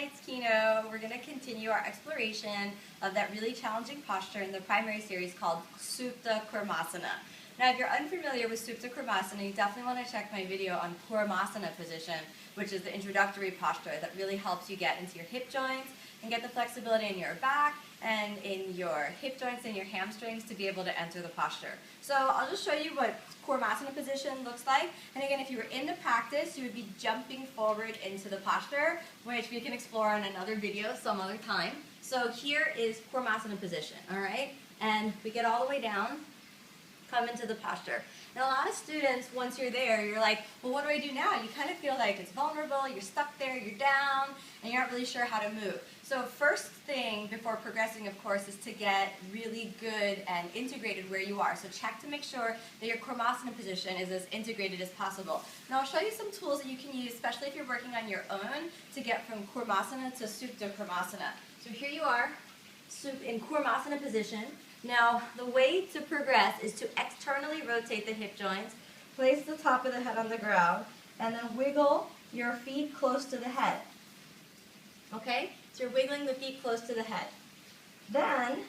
it's Kino. We're going to continue our exploration of that really challenging posture in the primary series called Supta Kurmasana. Now, if you're unfamiliar with Supta Kurmasana, you definitely want to check my video on Kurmasana position, which is the introductory posture that really helps you get into your hip joints and get the flexibility in your back and in your hip joints and your hamstrings to be able to enter the posture. So I'll just show you what Kurmasana position looks like. And again, if you were in the practice, you would be jumping forward into the posture, which we can explore in another video some other time. So here is Kurmasana position, all right? And we get all the way down, come into the posture. And a lot of students, once you're there, you're like, well, what do I do now? You kind of feel like it's vulnerable, you're stuck there, you're down, and you're not really sure how to move. So first thing before progressing, of course, is to get really good and integrated where you are. So check to make sure that your Kurmasana position is as integrated as possible. Now I'll show you some tools that you can use, especially if you're working on your own, to get from Kurmasana to Supta Kurmasana. So here you are, in Kurmasana position. Now, the way to progress is to externally rotate the hip joints, place the top of the head on the ground, and then wiggle your feet close to the head. Okay? So you're wiggling the feet close to the head. Then,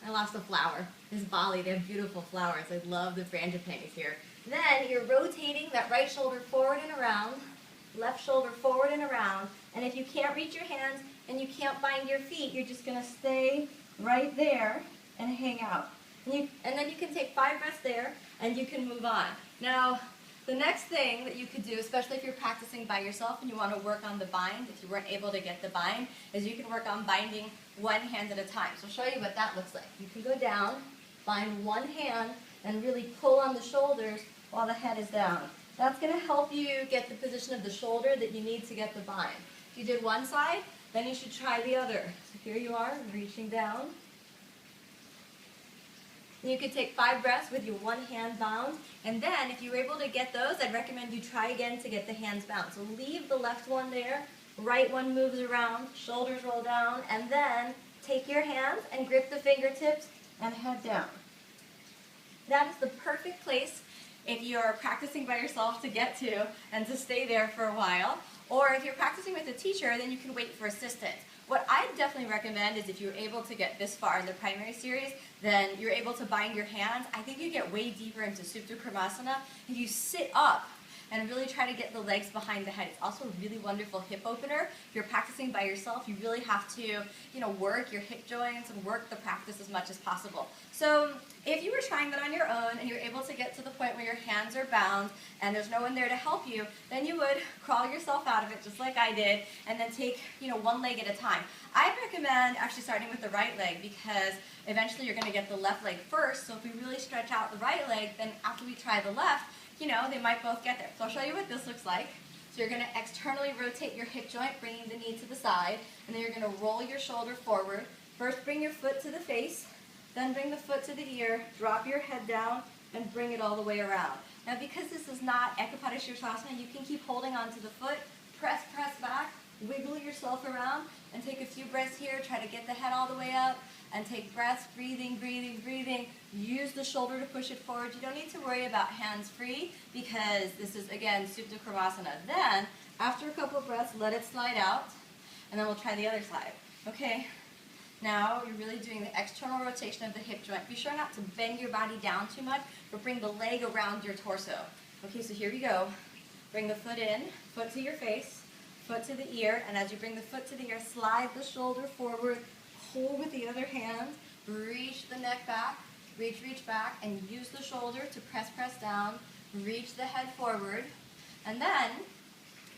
I lost a flower. This is Bali, they have beautiful flowers. I love the frangipanis here. Then you're rotating that right shoulder forward and around, left shoulder forward and around, and if you can't reach your hands and you can't bind your feet, you're just going to stay right there and hang out. And then you can take 5 breaths there, and you can move on. Now, the next thing that you could do, especially if you're practicing by yourself and you want to work on the bind, if you weren't able to get the bind, is you can work on binding one hand at a time. So I'll show you what that looks like. You can go down, bind one hand, and really pull on the shoulders while the head is down. That's going to help you get the position of the shoulder that you need to get the bind. If you did one side, then you should try the other. So here you are, reaching down. You could take 5 breaths with your one hand bound, and then if you were able to get those, I'd recommend you try again to get the hands bound. So leave the left one there, right one moves around, shoulders roll down, and then take your hands and grip the fingertips and head down. That is the perfect place if you're practicing by yourself to get to and to stay there for a while. Or if you're practicing with a teacher, then you can wait for assistance. What I definitely recommend is if you're able to get this far in the primary series, then you're able to bind your hands. I think you get way deeper into Supta Kurmasana if you sit up and really try to get the legs behind the head. It's also a really wonderful hip opener. If you're practicing by yourself, you really have to, work your hip joints and work the practice as much as possible. So if you were trying that on your own and you're able to get to the point where your hands are bound and there's no one there to help you, then you would crawl yourself out of it just like I did and then take, one leg at a time. I'd recommend actually starting with the right leg because eventually you're going to get the left leg first. So if we really stretch out the right leg, then after we try the left, they might both get there. So I'll show you what this looks like. So you're going to externally rotate your hip joint, bringing the knee to the side, and then you're going to roll your shoulder forward. First bring your foot to the face, then bring the foot to the ear, drop your head down, and bring it all the way around. Now because this is not Ekapada Shirsasana, you can keep holding on to the foot, press back, wiggle yourself around, and take a few breaths here. Try to get the head all the way up, and take breaths, breathing. Use the shoulder to push it forward. You don't need to worry about hands free because this is, again, Supta Kurmasana. Then, after a couple of breaths, let it slide out, and then we'll try the other side. Okay? Now, you're really doing the external rotation of the hip joint. Be sure not to bend your body down too much, but bring the leg around your torso. Okay, so here we go. Bring the foot in, foot to your face, foot to the ear, and as you bring the foot to the ear, slide the shoulder forward, hold with the other hand, reach the neck back, reach back, and use the shoulder to press down, reach the head forward, and then,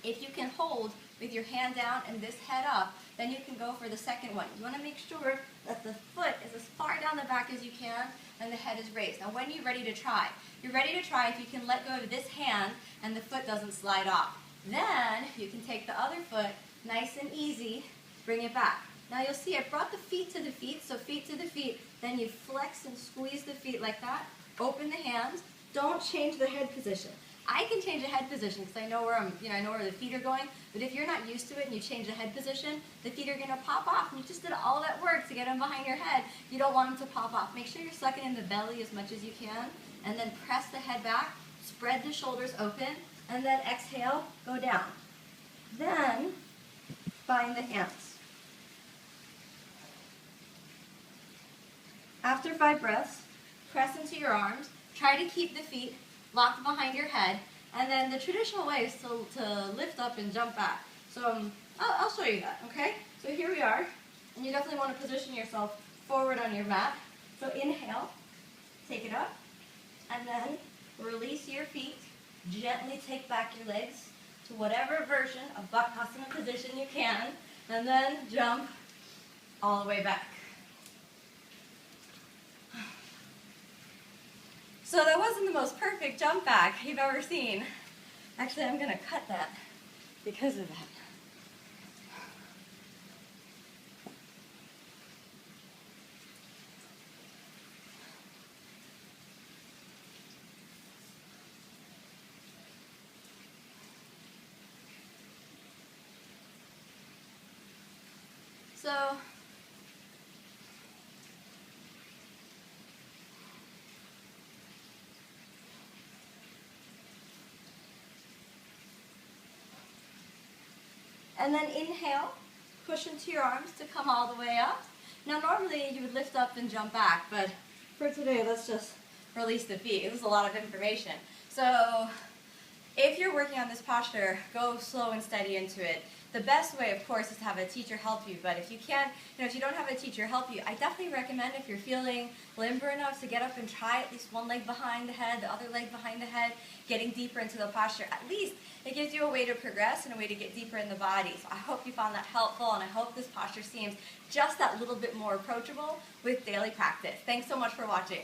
if you can hold with your hand down and this head up, then you can go for the second one. You want to make sure that the foot is as far down the back as you can and the head is raised. Now when you're ready to try? You're ready to try if you can let go of this hand and the foot doesn't slide off. Then you can take the other foot, nice and easy, bring it back. Now you'll see I brought the feet to the feet, so feet to the feet. Then you flex and squeeze the feet like that. Open the hands. Don't change the head position. I can change the head position because I know where I know where the feet are going. But if you're not used to it and you change the head position, the feet are going to pop off. And you just did all that work to get them behind your head. You don't want them to pop off. Make sure you're sucking in the belly as much as you can, and then press the head back. Spread the shoulders open, and then exhale, go down. Then Find the hands. After 5 breaths, press into your arms. Try to keep the feet locked behind your head. And then the traditional way is to lift up and jump back. So I'll show you that, okay? So here we are. And you definitely want to position yourself forward on your mat. So inhale, take it up, and then release your feet. Gently take back your legs to whatever version of Bakasana position you can, and then jump all the way back. So that wasn't the most perfect jump back you've ever seen. Actually, I'm going to cut that because of that. So, and then inhale, push into your arms to come all the way up. Now normally you would lift up and jump back, but for today let's just release the feet. This is a lot of information. So if you're working on this posture, go slow and steady into it. The best way, of course, is to have a teacher help you, but if you can't, if you don't have a teacher help you, I definitely recommend, if you're feeling limber enough, to get up and try at least one leg behind the head, the other leg behind the head, getting deeper into the posture. At least it gives you a way to progress and a way to get deeper in the body. So I hope you found that helpful, and I hope this posture seems just that little bit more approachable with daily practice. Thanks so much for watching.